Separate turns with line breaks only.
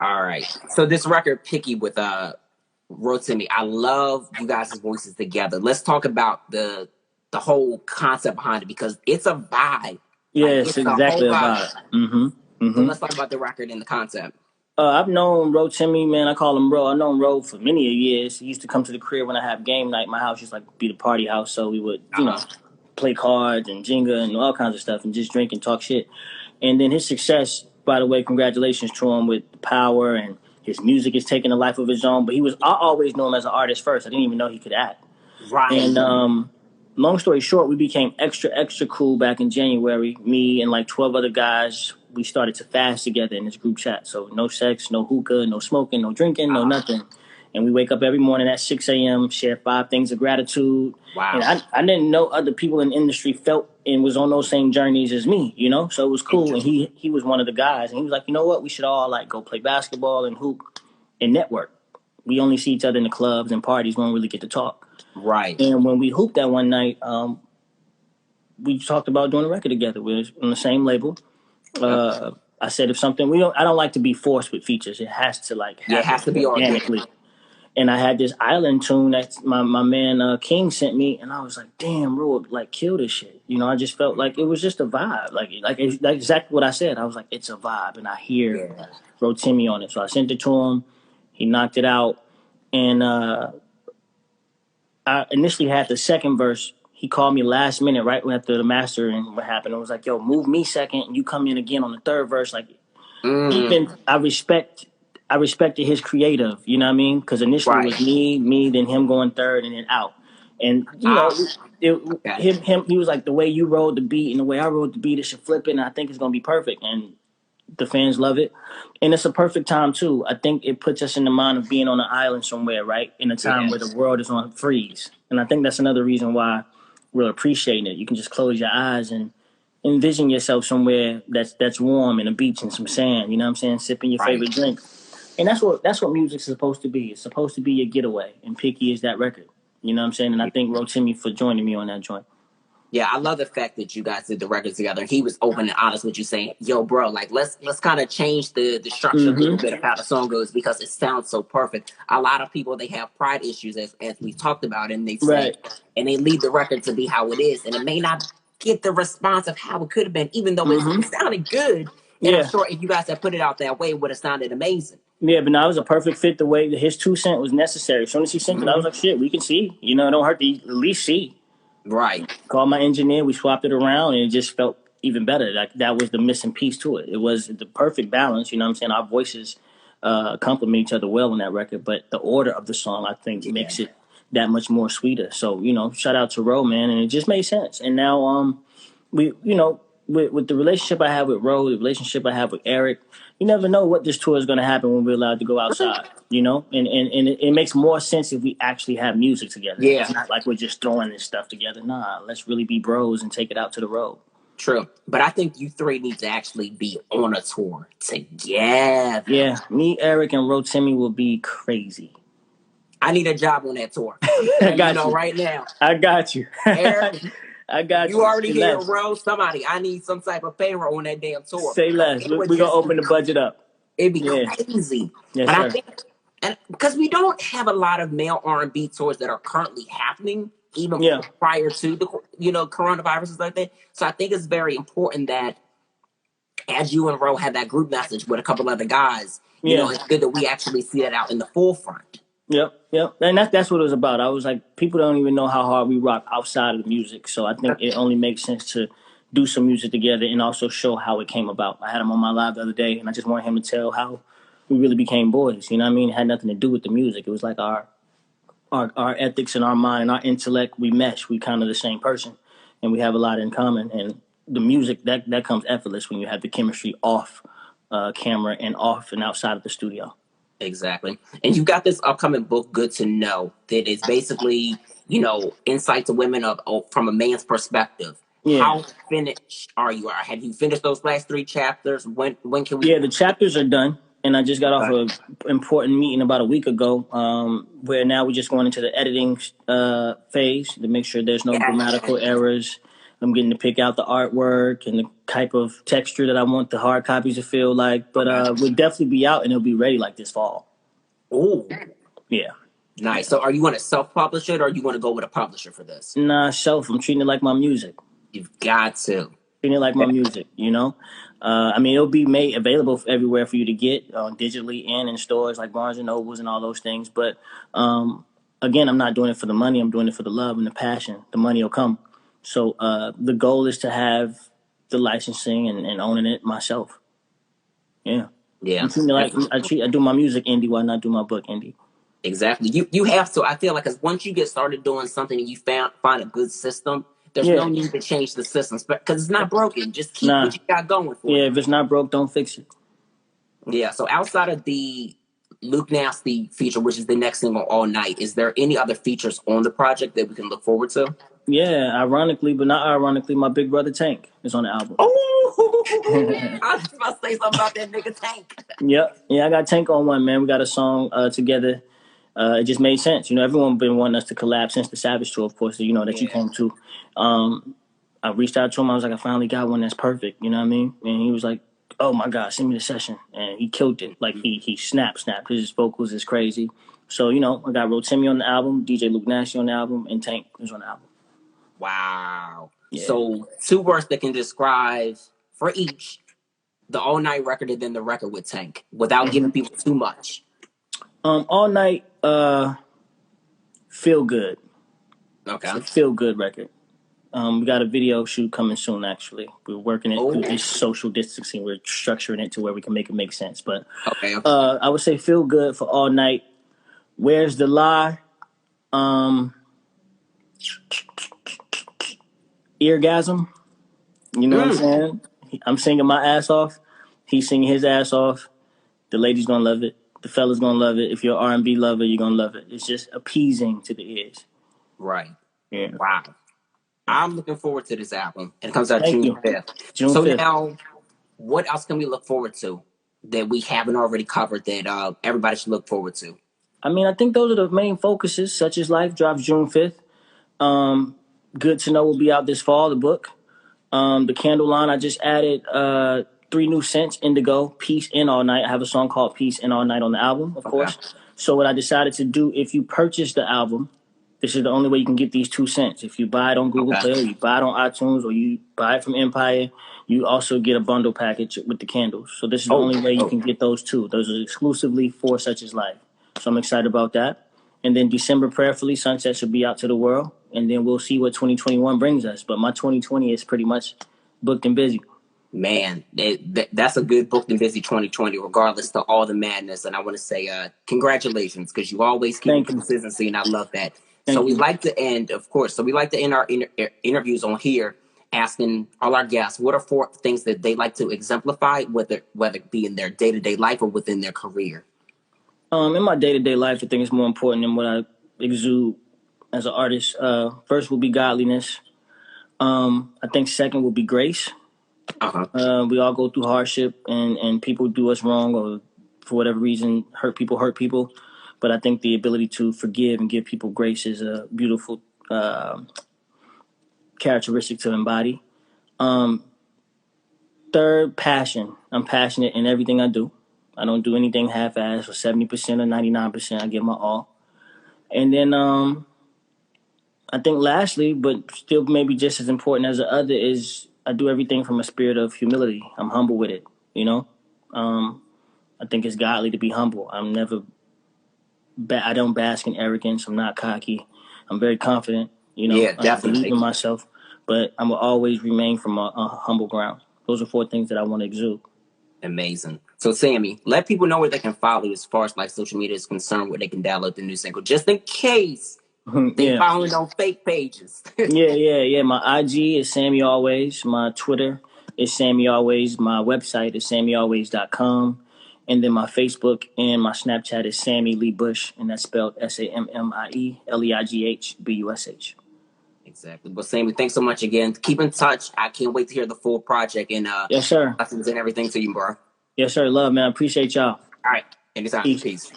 All right. So this record, Picky with Rotimi, I love you guys' voices together. Let's talk about the whole concept behind it because it's a vibe. Like
Yeah, it's
it's a whole
exactly a
vibe.
vibe. Mm-hmm.
So
Mm-hmm.
let's talk about the record and the concept.
I've known Ro Timmy, man. I call him Ro. I've known Ro for many years. He used to come to the crib when I have game night. My house used to like be the party house, so we would,
Uh-huh.
play cards and Jenga and all kinds of stuff and just drink and talk shit. And then his success, by the way, congratulations to him with Power and his music is taking a life of his own. But I always knew him as an artist first. I didn't even know he could act.
Right.
And long story short, we became extra, extra cool back in January. Me and like 12 other guys, we started to fast together in this group chat. So no sex, no hookah, no smoking, no drinking, no
Uh-huh.
nothing. And we wake up every morning at 6 a.m., share 5 things of gratitude. And
Wow.
I didn't know other people in the industry felt and was on those same journeys as me, So it was cool. And
Interesting.
he was one of the guys. And he was like, you know what? We should all like go play basketball and hoop and network. We only see each other in the clubs and parties. We don't really get to talk.
Right.
And when we hooped that one night, we talked about doing a record together. We were on the same label.
Yep.
I said if something I don't like to be forced with features. It has to like
Yeah, it
happen
has to be organic.
organically. And I had this island tune that my man King sent me, and I was like, damn, bro, like kill this shit. I just felt like it was just a vibe, like exactly what I said. I was like, it's a vibe, and I hear
Yeah.
Rotimi on it. So I sent it to him. He knocked it out, and I initially had the second verse. He called me last minute, right after the master and what happened. I was like, "Yo, move me second, and you come in again on the third verse." Like,
Mm,
even I respected his creative. You know what I mean? Because initially it
right.
was me, then him going third, and then out. And
Ah,
it,
okay.
him, he was like, the way you rode the beat and the way I rode the beat, it should flip it, and I think it's gonna be perfect. And the fans love it, and it's a perfect time too. I think it puts us in the mind of being on an island somewhere, right, in a time
Yeah.
where the world is on freeze. And I think that's another reason why we're appreciating it. You can just close your eyes and envision yourself somewhere that's warm and a beach and some sand. You know what I'm saying? Sipping your
Right.
favorite drink, and that's what music's supposed to be. It's supposed to be your getaway, and Picky is that record. You know what I'm saying? And I thank Rotimi for joining me on that joint.
Yeah, I love the fact that you guys did the record together. He was open and honest with you, saying, "Yo, bro, like let's kind of change the structure a little
Mm-hmm.
bit of how the song goes because it sounds so perfect." A lot of people they have pride issues, as we talked about, and they say,
Right.
and they leave the record to be how it is, and it may not get the response of how it could have been, even though it
Mm-hmm.
sounded good. And I'm
Yeah.
sure if you guys had put it out that way, it would have sounded amazing.
Yeah, but now it was a perfect fit the way that his 2 cent was necessary. As soon as he sent it, I was
Hmm.
like, shit, we can see. It don't hurt to at least see.
Right.
Called my engineer, we swapped it around, and it just felt even better. Like that was the missing piece to it. It was the perfect balance. You know what I'm saying? Our voices complement each other well on that record, but the order of the song, I think,
Yeah.
makes it that much more sweeter. So, shout out to Ro, man, and it just made sense. And now, we with the relationship I have with Ro, the relationship I have with Eric, you never know what this tour is going to happen when we're allowed to go outside. And it makes more sense if we actually have music together. It's
Yeah.
not like we're just throwing this stuff together. Nah, let's really be bros and take it out to the road.
True. But I think you three need to actually be on a tour together.
Yeah, me, Eric, and Ro Timmy will be crazy.
I need a job on that tour. I'm just
I
letting you
got
know
you.
right now.
I got you.
Eric,
I got
you
you.
already
Say
here,
less.
bro. Somebody, I need some type of payroll on that damn tour
Say
because
less.
it would
We're gonna
just be,
open the budget up.
it'd be
Yeah.
crazy.
Yes,
And I
sir.
think, and because we don't have a lot of male R&B tours that are currently happening, even
Yeah.
prior to the coronaviruses like that. So I think it's very important that as you and Ro have that group message with a couple other guys,
Yeah.
it's good that we actually see that out in the forefront.
Yep, yep, and that's what it was about. I was like, people don't even know how hard we rock outside of the music, so I think it only makes sense to do some music together and also show how it came about. I had him on my live the other day, and I just wanted him to tell how we really became boys. You know what I mean? It had nothing to do with the music. It was like our ethics and our mind and our intellect. We mesh. We kind of the same person, and we have a lot in common. And the music that comes effortless when you have the chemistry off camera and off and outside of the studio.
Exactly. And you've got this upcoming book, Good to Know, that is basically, insight to women from a man's perspective.
Yeah.
How finished are you? Have you finished those last three chapters? When can we?
Yeah, the chapters are done, and I just got off
Okay.
an important meeting about a week ago, where now we're just going into the editing phase to make sure there's no
Yeah.
grammatical errors, I'm getting to pick out the artwork and the type of texture that I want the hard copies to feel like. But we'll definitely be out and it'll be ready like this fall.
Oh,
Yeah.
nice. So are you going to self-publish it or are you going to go with a publisher for this?
Nah, self. I'm treating it like my music.
You've got to.
Treating it like my music, you know? I mean, it'll be made available everywhere for you to get digitally and in stores like Barnes and Nobles and all those things. But again, I'm not doing it for the money. I'm doing it for the love and the passion. The money will come. So the goal is to have the licensing and owning it myself. Yeah.
Yeah.
I'm treating it like I do my music indie. Why not do my book indie?
Exactly. You have to. I feel like because once you get started doing something and you find a good system, there's no need to change the systems because it's not broken. Just keep what you got going for
it. If it's not broke, don't fix it.
Yeah. So outside of the Luke Nasty feature, which is the next single, All Night, is there any other features on the project that we can look forward to?
Yeah, ironically, but not ironically, my big brother Tank is on the album.
Oh, I was about to say something about that nigga Tank.
Yeah, I got Tank on one, man. We got a song together. It just made sense. You know, everyone been wanting us to collab since the Savage tour, of course, you came to. I reached out to him. I was like, I finally got one that's perfect. You know what I mean? And he was like, oh my God, send me the session. And he killed it. Like he snapped. His vocals is crazy. So, I got Rotimi on the album, DJ Luke Nasty on the album, and Tank is on the album.
Wow. Yeah. So 2 words that can describe for each the All Night record and then the record with Tank without giving people too much.
All Night, feel good.
Okay.
It's a feel good record. We got a video shoot coming soon, actually. We're working it through this social distancing. We're structuring it to where we can make it make sense. But
okay.
I would say feel good for All Night. Where's the Lie? Eargasm. You know what I'm saying? I'm singing my ass off. He's singing his ass off. The ladies gonna love it. The fella's gonna love it. If you're an R&B lover, you're gonna love it. It's just appeasing to the ears.
Right.
Yeah.
Wow. I'm looking forward to this album. And it comes out June 5th.
June 5th.
Now, what else can we look forward to that we haven't already covered that everybody should look forward to?
I mean, I think those are the main focuses. Such as Life drops June 5th. Good to Know will be out this fall, the book. The Candle line, I just added 3 new scents, Indigo, Peace, and All Night. I have a song called Peace and All Night on the album, of course. So what I decided to do, if you purchase the album, this is the only way you can get these 2 scents. If you buy it on Google Play, or you buy it on iTunes, or you buy it from Empire, you also get a bundle package with the candles. So this is the only way you can get those 2. Those are exclusively for Such as Life. So I'm excited about that. And then December, Prayerfully, Sunset should be out to the world. And then we'll see what 2021 brings us. But my 2020 is pretty much booked and busy.
Man, that's a good booked and busy 2020, regardless to all the madness. And I want to say congratulations, because you always keep consistency, and I love that. We like to end, of course. So we like to end our interviews on here asking all our guests what are 4 things that they like to exemplify, whether it be in their day-to-day life or within their career.
In my day-to-day life, I think it's more important than what I exude as an artist. First will be godliness. I think second will be grace. We all go through hardship and people do us wrong or for whatever reason hurt people. But I think the ability to forgive and give people grace is a beautiful characteristic to embody. Third, passion. I'm passionate in everything I do. I don't do anything half-assed, or 70% or 99%. I give my all. And then I think lastly, but still maybe just as important as the other, is I do everything from a spirit of humility. I'm humble with it, I think it's godly to be humble. I don't bask in arrogance. I'm not cocky. I'm very confident,
Yeah, definitely.
I believe in myself, but I will always remain from a humble ground. Those are 4 things that I want to exude.
Amazing. So, Sammie, let people know where they can follow you as far as social media is concerned, where they can download the new single, just in case they following on fake pages.
Yeah. My IG is Sammie Always. My Twitter is Sammie Always. My website is SammieAlways.com. And then my Facebook and my Snapchat is Sammie Lee Bush, and that's spelled SammieLeigh-Bush.
Exactly. Well, Sammie, thanks so much again. Keep in touch. I can't wait to hear the full project. And
yes, sir.
Blessings and everything to you, bro.
Yes, sir. Love, man. I appreciate y'all.
All right. Anytime. Peace.